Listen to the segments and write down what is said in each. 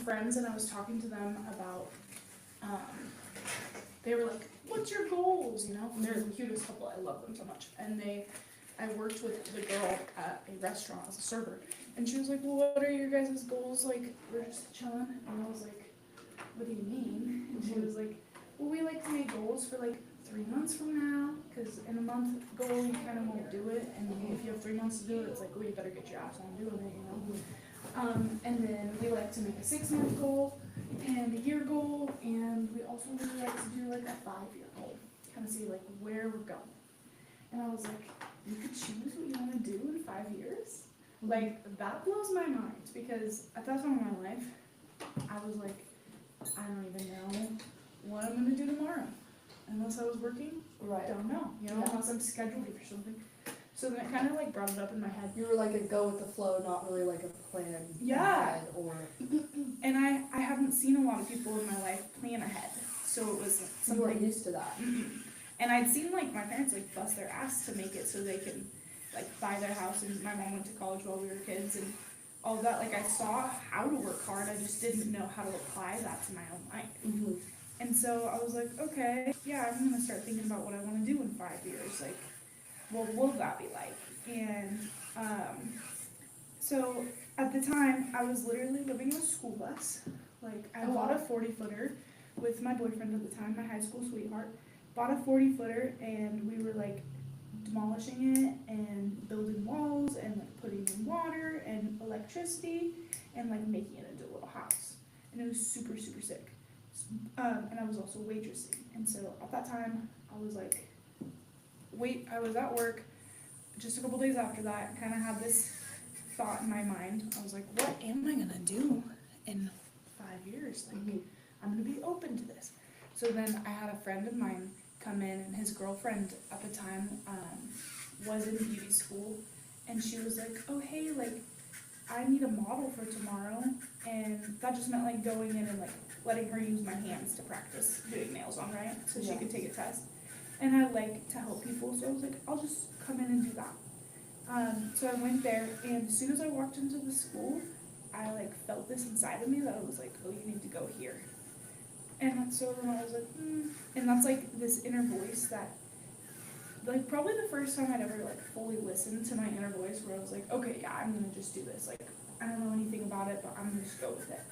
friends and I was talking to them about, they were like, what's your goals, you know? And they're the cutest couple, I love them so much. And I worked with the girl at a restaurant as a server. And she was like, well, what are your guys' goals? Like, we're just chilling. And I was like, what do you mean? And she was like, well, we like to make goals for like 3 months from now, because in a month goal you kind of won't do it, and if you have 3 months to do it, it's like, well, you better get your ass on doing it, you know. And then we like to make a 6-month goal and a year goal, and we also really like to do like a 5-year goal, kind of see like where we're going. And I was like, you could choose what you want to do in 5 years? Like, that blows my mind, because at that time in my life, I was like, I don't even know what I'm gonna do tomorrow. Unless I was working, Right. don't know, you know, unless I'm scheduled for something. So then it kind of like brought it up in my head. You were like a go with the flow, not really like a plan. Yeah. Ahead or. And I haven't seen a lot of people in my life plan ahead, so it was You weren't something. used to that. And I'd seen like my parents like bust their ass to make it so they could like buy their house, and my mom went to college while we were kids and all that. Like I saw how to work hard, I just didn't know how to apply that to my own life. Mm-hmm. And so I was like, okay, yeah, I'm gonna start thinking about what I want to do in 5 years. Like, what will that be like? And so at the time, I was literally living in a school bus. Like, I bought a 40-footer with my boyfriend at the time, my high school sweetheart. Bought a 40-footer, and we were like demolishing it and building walls and like putting in water and electricity and like making it into a little house. And it was super, super sick. And I was also waitressing. And so at that time, I was like, I was at work just a couple days after that, kind of had this thought in my mind. I was like, what am I going to do in 5 years? Like, I'm going to be open to this. So then I had a friend of mine come in, and his girlfriend at the time was in beauty school. And she was like, oh, hey, like, I need a model for tomorrow. And that just meant like going in and like letting her use my hands to practice doing nails on, right? So she could take a test. And I like to help people, so I was like, I'll just come in and do that. So I went there, and as soon as I walked into the school, I like felt this inside of me that I was like, oh, you need to go here. And so then I was like, and that's like this inner voice that, like, probably the first time I'd ever like fully listened to my inner voice, where I was like, okay, yeah, I'm gonna just do this. Like, I don't know anything about it, but I'm gonna just go with it.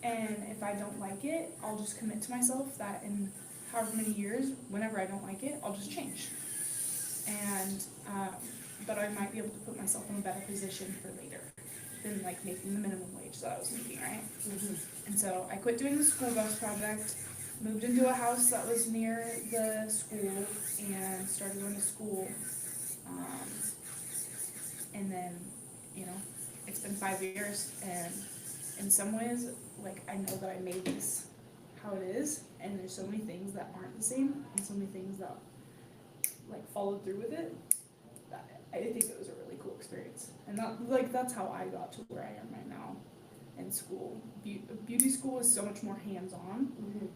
And if I don't like it, I'll just commit to myself that in however many years, whenever I don't like it, I'll just change. And but I might be able to put myself in a better position for later than like making the minimum wage that I was making, right? And so I quit doing the school bus project, moved into a house that was near the school, and started going to school. And then, you know, it's been 5 years, and in some ways, like, I know that I made this how it is, and there's so many things that aren't the same, and so many things that, like, followed through with it, that I think it was a really cool experience. And that's how I got to where I am right now in school. Beauty school is so much more hands-on,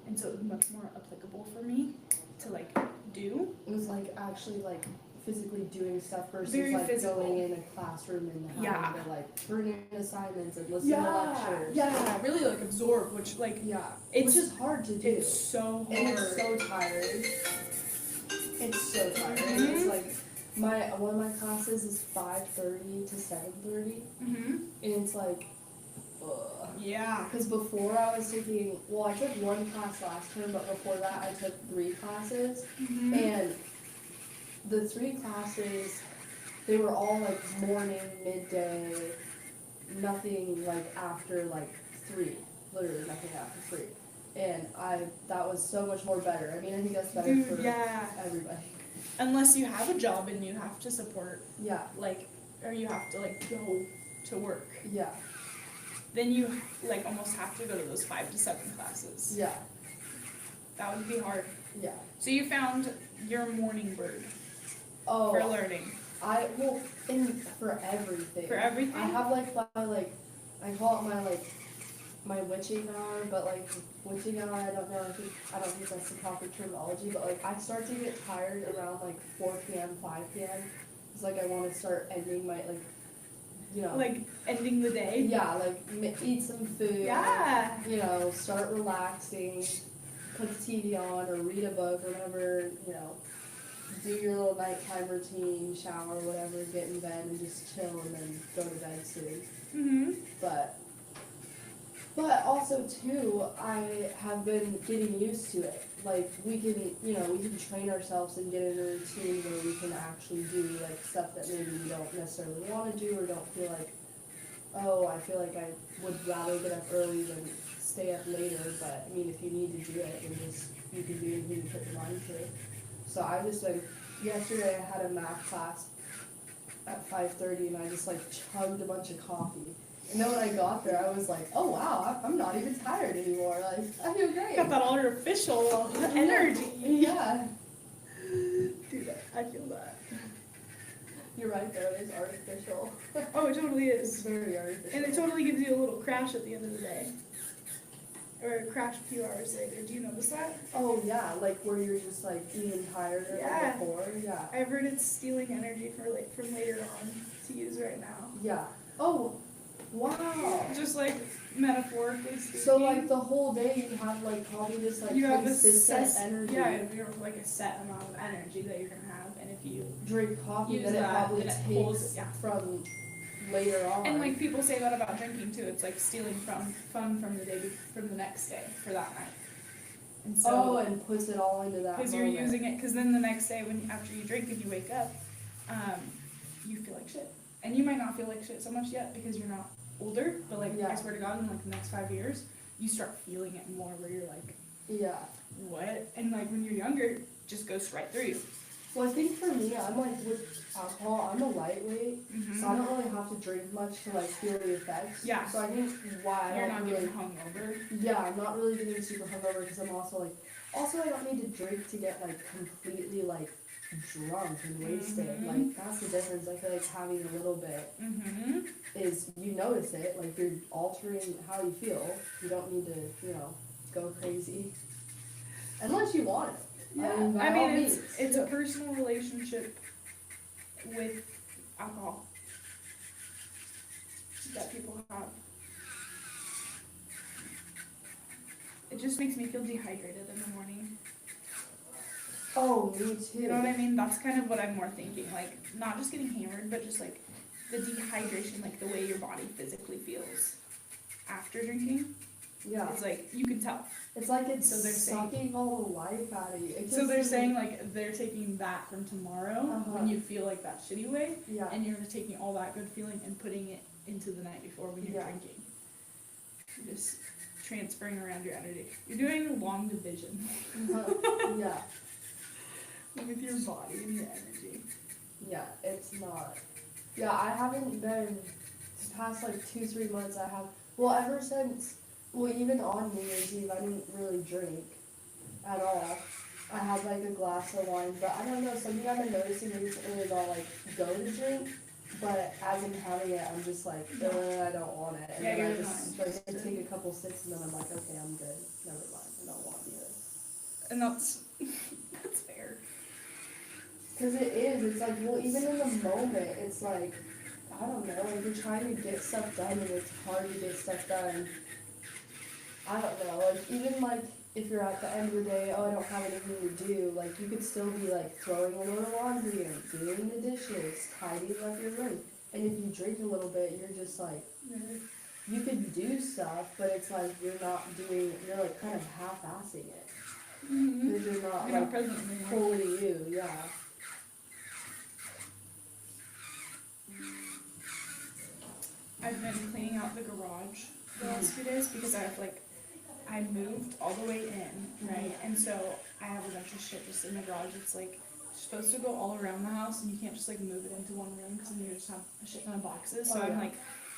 and so it was much more applicable for me to, like, do. It was like actually like physically doing stuff versus Very like physical. going in a classroom and having to like turn in assignments and listen to lectures. Yeah, really like absorb, which like which is hard to do. It's so hard. And it's so tiring. It's so tiring. It's like one of my classes is 5:30 to 7:30, and it's like, ugh. Yeah. Because before I was taking, I took one class last term, but before that I took 3 classes, and the 3 classes, they were all like morning, midday, nothing like after like 3, literally nothing after 3. And that was so much more better. I mean, I think that's better for everybody. Unless you have a job and you have to support, like, or you have to like go to work. Yeah. Then you like almost have to go to those 5 to 7 classes. Yeah. That would be hard. Yeah. So you found your morning bird. Oh. For learning. For everything. For everything? I have like I call it my witching hour, but like witching hour, I don't think that's the proper terminology, but like I start to get tired around like 4 p.m., 5 p.m. It's like I want to start ending my like you know, Like ending the day. yeah, like eat some food. Yeah. You know, start relaxing, put the TV on or read a book or whatever, you know, do your little nighttime routine, shower, whatever, get in bed and just chill and then go to bed soon. Mhm. But also too, I have been getting used to it. Like we can, you know, we can train ourselves and get in a routine where we can actually do like stuff that maybe we don't necessarily want to do or don't feel like, oh, I feel like I would rather get up early than stay up later. But I mean, if you need to do it, then just you can do anything you put your mind to. So I just like yesterday I had a math class at 5:30 and I just like chugged a bunch of coffee. And then when I got there, I was like, oh wow, I'm not even tired anymore. Like, I feel great. Got that artificial energy. Yeah. Dude, I feel that. You're right though, it's artificial. Oh, it totally It's is. very artificial. And it totally gives you a little crash at the end of the day. Or a crash a few hours later. Do you notice that? Oh yeah, like where you're just like even tired than Yeah. before. Yeah. I've heard it's stealing energy from later on to use right now. Yeah. Oh, wow. Just like metaphorically speaking. So like the whole day you have like probably this like you have this consistent set, energy. yeah, you have like a set amount of energy that you're gonna have, and if you Drink coffee, use then it that, probably then it takes pulls, yeah. from later on. And like people say that about drinking too. It's like stealing from the day from the next day for that night. And so, and puts it all into that. because you're moment. using it, because then the next day after you drink and you wake up, you feel like shit. And you might not feel like shit so much yet because you're not older. But like Yeah. I swear to God, in like the next 5 years, you start feeling it more. Where you're like, Yeah. what? And like when you're younger, it just goes right through you. Well, I think for me, I'm like with alcohol, I'm a lightweight, so I don't really have to drink much to like feel the effects. Yeah. So I think why You're I not don't getting really. hungover. Yeah, I'm not really getting super hungover because I'm also like. Also, I don't need to drink to get like completely like drunk and wasted. Mhm. Like that's the difference. I feel like having a little bit Mm-hmm. is you notice it, like you're altering how you feel. You don't need to, you know, go crazy. Unless you want it. Yeah. by I all mean, means. it's a personal relationship with alcohol that people have. It just makes me feel dehydrated in the morning. Oh, me too. You know what I mean? That's kind of what I'm more thinking. Like, not just getting hammered, but just like the dehydration, like the way your body physically feels after drinking. Yeah. It's like, you can tell. It's like it's So they're saying- sucking all the life out of you. It So just they're doesn't- saying like they're taking that from tomorrow when you feel like that shitty way, Yeah. and you're just taking all that good feeling and putting it into the night before when you're Yeah. drinking. You're just transferring around your energy. You're doing long division Yeah. with your body and your energy. Yeah. It's not. Yeah, I haven't been. This past like 2-3 months, I have. Well, ever since. Well, even on New Year's Eve, I didn't really drink at all. I had like a glass of wine, but I don't know. Something I've been noticing recently is I'll like go to drink, but as I'm having it, I'm just like, I don't want it. And Yeah, then I you're just not like I interested. take a couple sips and then I'm like, okay, I'm good. Never mind. I don't want this. And that's that's fair. Because it is. It's like, well, even in the moment, it's like, I don't know. Like you're trying to get stuff done, and it's hard to get stuff done. I don't know. Like even like if you're at the end of the day, oh, I don't have anything to do. Like you could still be like throwing a load of laundry and doing the dishes, tidying up your room. And if you drink a little bit, you're just like, you could do stuff, but it's like you're not doing. You're like kind of half-assing it. Mm-hmm. Because you're not You're not like present anymore. fully you. Yeah. I've been cleaning out the garage the last few days because I moved all the way in, right? And so I have a bunch of shit just in the garage. It's like supposed to go all around the house, and you can't just like move it into one room because then you just have a shit ton of boxes. So Oh, I'm yeah. like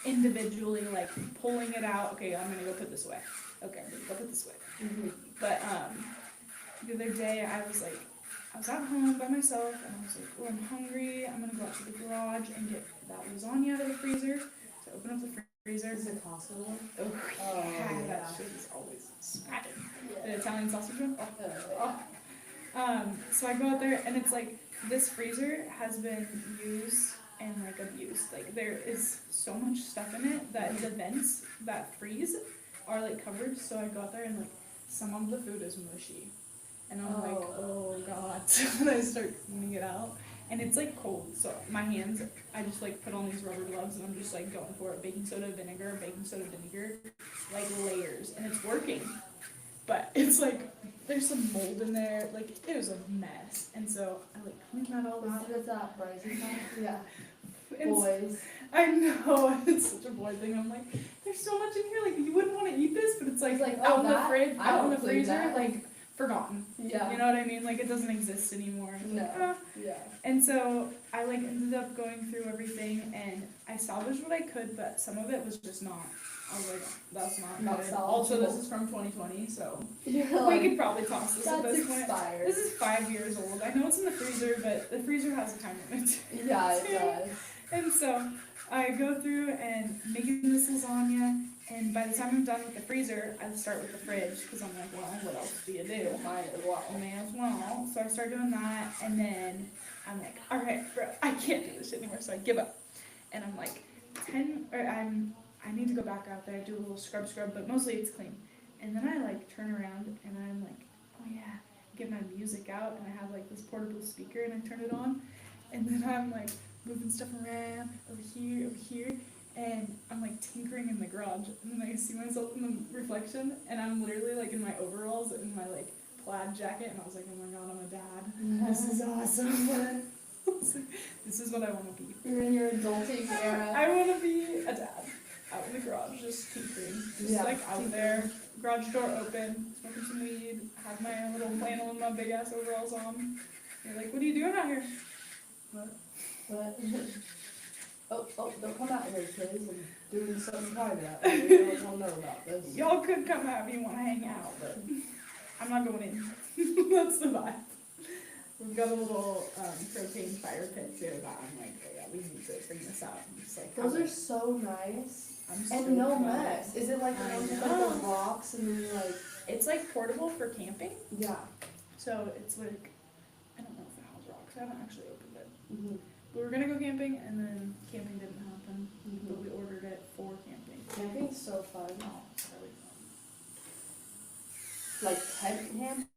individually like pulling it out. Okay, I'm gonna go put this away. Okay, I'm gonna go put this away. Mm-hmm. But the other day I was at home by myself, and I was like, oh, I'm hungry. I'm gonna go out to the garage and get that lasagna out of the freezer. So I open up the freezer. Is it Costco one? Oh, Oh, yeah, yeah. that shit is always smacking. The Yeah. Italian sausage one. Oh. So I go out there, and it's like this freezer has been used and like abused. Like there is so much stuff in it that the vents that freeze are like covered. So I got there and like some of the food is mushy, and I'm like, oh god. So then I start cleaning it out, and it's like cold. So my hands, I just like put on these rubber gloves and I'm just like going for it. Baking soda, vinegar, like layers, and it's working. But it's like there's some mold in there. Like it was a mess, and so I like cleaned that all out. Is that Bryson? Yeah. It's, Boys. I know, it's such a boy thing. I'm like, there's so much in here, like you wouldn't want to eat this, but it's like, out in the fridge, out in the freezer, like forgotten. Yeah. You know what I mean? Like it doesn't exist anymore. No. Like, ah. Yeah. And so I like ended up going through everything, and I salvaged what I could, but some of it was just not. I was like, that's not good. salvageable. Also, this is from 2020, so You're we like, could probably toss this at that's this point. expired. This is 5 years old. I know it's in the freezer, but the freezer has a time limit. Yeah, it does. And so I go through and making this lasagna, and by the time I'm done with the freezer, I start with the fridge, because I'm like, well, what else do you do? Might as well. May as well. So I start doing that, and then I'm like, all right, bro, I can't do this anymore, so I give up. And I'm like, I need to go back out there, do a little scrub, but mostly it's clean. And then I like turn around, and I'm like, oh yeah, get my music out, and I have like this portable speaker, and I turn it on, and then I'm like moving stuff around over here, and I'm like tinkering in the garage, and then I see myself in the reflection, and I'm literally like in my overalls and my like plaid jacket, and I was like, oh my god, I'm a dad. This is awesome. This is what I want to be. You're in your adulting era. I want to be a dad. Out in the garage, just tinkering. Just like out there, garage door open, smoking some weed, have my little flannel and my big ass overalls on. You're like, what are you doing out here? What? Oh, don't come out here, kids. I'm doing something private out there. You don't know about this. Y'all could come out if you want to hang out, but I'm not going in. That's the vibe. We've got a little propane fire pit too that I'm like, oh yeah, we need to bring this out. I'm just like, Those are so nice. I'm so And no proud. mess. Is it like the I ones with like know. the rocks and then you like, It's like portable for camping, yeah. so it's like, I don't know if it has rocks. I haven't actually opened it. Mm-hmm. We were gonna go camping, and then camping didn't happen, Mhm. but we ordered it for camping. Camping's so fun. Oh, it's really fun. Like tent